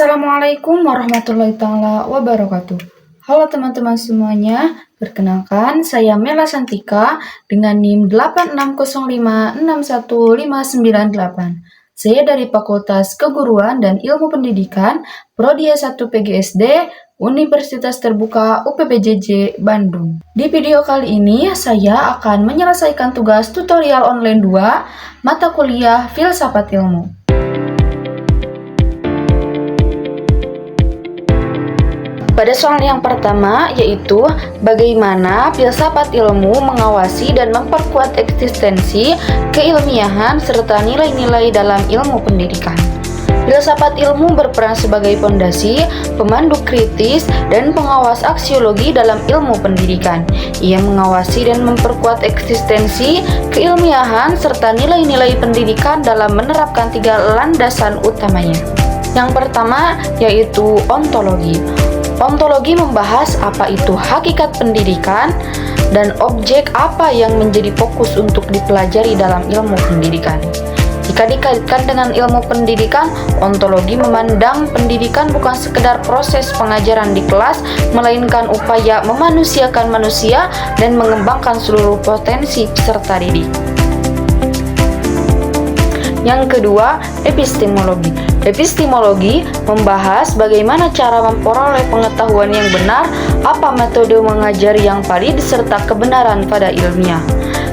Assalamualaikum warahmatullahi taala wabarakatuh. Halo teman-teman semuanya, perkenalkan saya Mela Santika dengan NIM 8605615998. Saya dari Fakultas Keguruan dan Ilmu Pendidikan, Prodi S1 PGSD, Universitas Terbuka UPPJJ Bandung. Di video kali ini saya akan menyelesaikan tugas tutorial online 2 mata kuliah Filsafat Ilmu. Pada soal yang pertama, yaitu bagaimana filsafat ilmu mengawasi dan memperkuat eksistensi, keilmiahan, serta nilai-nilai dalam ilmu pendidikan. Filsafat ilmu berperan sebagai fondasi, pemandu kritis, dan pengawas aksiologi dalam ilmu pendidikan. Ia mengawasi dan memperkuat eksistensi, keilmiahan, serta nilai-nilai pendidikan dalam menerapkan 3 landasan utamanya. Yang pertama, yaitu ontologi. Ontologi membahas apa itu hakikat pendidikan dan objek apa yang menjadi fokus untuk dipelajari dalam ilmu pendidikan. Jika dikaitkan dengan ilmu pendidikan, ontologi memandang pendidikan bukan sekedar proses pengajaran di kelas, melainkan upaya memanusiakan manusia dan mengembangkan seluruh potensi peserta didik. Yang kedua, epistemologi. Epistemologi membahas bagaimana cara memperoleh pengetahuan yang benar, apa metode mengajar yang valid, serta kebenaran pada ilmiah.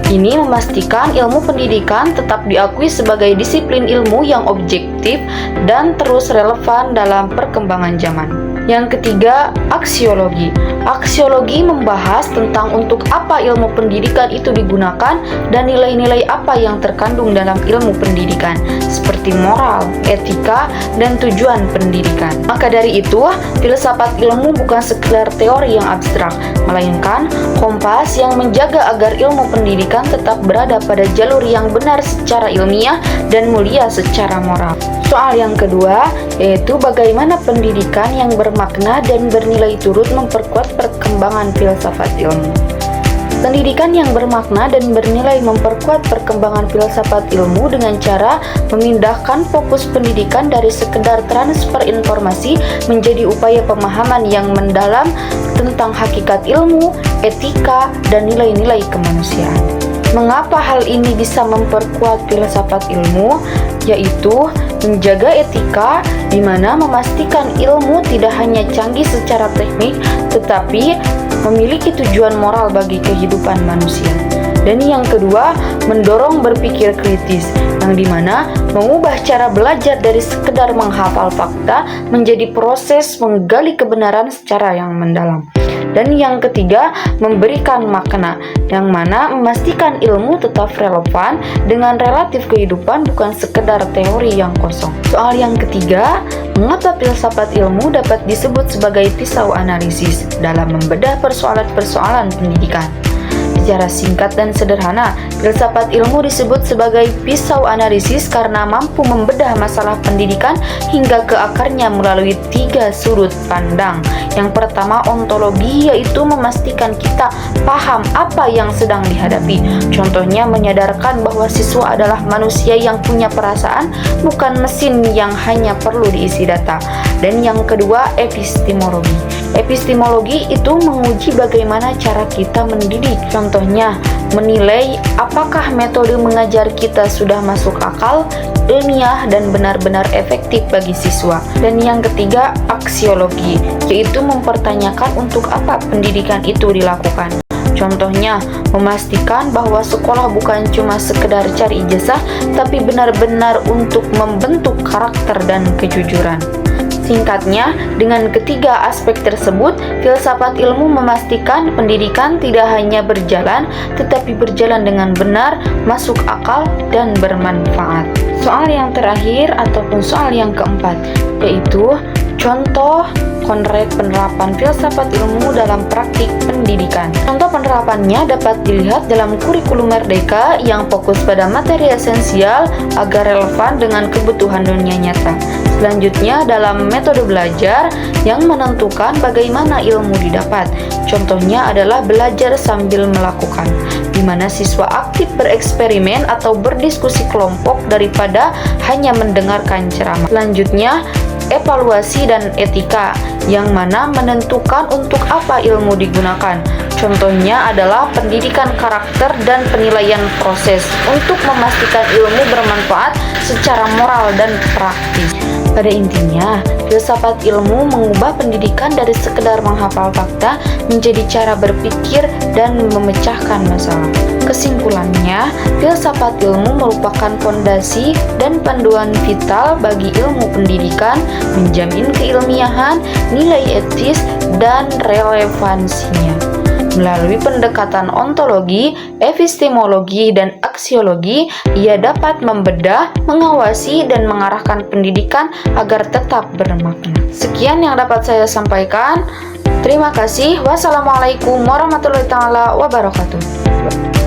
Ini memastikan ilmu pendidikan tetap diakui sebagai disiplin ilmu yang objektif dan terus relevan dalam perkembangan zaman. Yang ketiga, aksiologi. Aksiologi membahas tentang untuk apa ilmu pendidikan itu digunakan dan nilai-nilai apa yang terkandung dalam ilmu pendidikan, seperti moral, etika, dan tujuan pendidikan. Maka dari itu, filsafat ilmu bukan sekedar teori yang abstrak, melainkan kompas yang menjaga agar ilmu pendidikan tetap berada pada jalur yang benar secara ilmiah dan mulia secara moral. Soal yang kedua, yaitu bagaimana pendidikan yang bermakna dan bernilai turut memperkuat perkembangan filsafat ilmu. Pendidikan yang bermakna dan bernilai memperkuat perkembangan filsafat ilmu dengan cara memindahkan fokus pendidikan dari sekedar transfer informasi menjadi upaya pemahaman yang mendalam tentang hakikat ilmu, etika, dan nilai-nilai kemanusiaan. Mengapa hal ini bisa memperkuat filsafat ilmu? Yaitu menjaga etika, di mana memastikan ilmu tidak hanya canggih secara teknik, tetapi memiliki tujuan moral bagi kehidupan manusia. Dan yang kedua, mendorong berpikir kritis, yang dimana mengubah cara belajar dari sekedar menghafal fakta menjadi proses menggali kebenaran secara yang mendalam. Dan yang ketiga, memberikan makna, yang mana memastikan ilmu tetap relevan dengan relatif kehidupan, bukan sekedar teori yang kosong. Soal yang ketiga, mengapa filsafat ilmu dapat disebut sebagai pisau analisis dalam membedah persoalan-persoalan pendidikan? Secara singkat dan sederhana, filsafat ilmu disebut sebagai pisau analisis karena mampu membedah masalah pendidikan hingga ke akarnya melalui 3 sudut pandang. Yang pertama, ontologi, yaitu memastikan kita paham apa yang sedang dihadapi. Contohnya, menyadarkan bahwa siswa adalah manusia yang punya perasaan, bukan mesin yang hanya perlu diisi data. Dan yang kedua, epistemologi. Epistemologi itu menguji bagaimana cara kita mendidik. Contohnya, menilai apakah metode mengajar kita sudah masuk akal, ilmiah, dan benar-benar efektif bagi siswa. Dan yang ketiga, aksiologi, yaitu mempertanyakan untuk apa pendidikan itu dilakukan. Contohnya, memastikan bahwa sekolah bukan cuma sekedar cari ijazah, tapi benar-benar untuk membentuk karakter dan kejujuran. Singkatnya, dengan ketiga aspek tersebut, filsafat ilmu memastikan pendidikan tidak hanya berjalan, tetapi berjalan dengan benar, masuk akal, dan bermanfaat. Soal yang terakhir ataupun soal yang keempat, yaitu contoh konkret penerapan filsafat ilmu dalam praktik pendidikan. Contoh penerapannya dapat dilihat dalam kurikulum Merdeka yang fokus pada materi esensial agar relevan dengan kebutuhan dunia nyata. Selanjutnya, dalam metode belajar yang menentukan bagaimana ilmu didapat. Contohnya adalah belajar sambil melakukan, di mana siswa aktif bereksperimen atau berdiskusi kelompok daripada hanya mendengarkan ceramah. Selanjutnya, evaluasi dan etika, yang mana menentukan untuk apa ilmu digunakan. Contohnya adalah pendidikan karakter dan penilaian proses untuk memastikan ilmu bermanfaat secara moral dan praktis. Pada intinya, filsafat ilmu mengubah pendidikan dari sekedar menghafal fakta menjadi cara berpikir dan memecahkan masalah. Kesimpulannya, filsafat ilmu merupakan fondasi dan panduan vital bagi ilmu pendidikan, menjamin keilmiahan, nilai etis, dan relevansinya. Melalui pendekatan ontologi, epistemologi, dan aksiologi, ia dapat membedah, mengawasi, dan mengarahkan pendidikan agar tetap bermakna. Sekian yang dapat saya sampaikan. Terima kasih. Wassalamualaikum warahmatullahi wabarakatuh.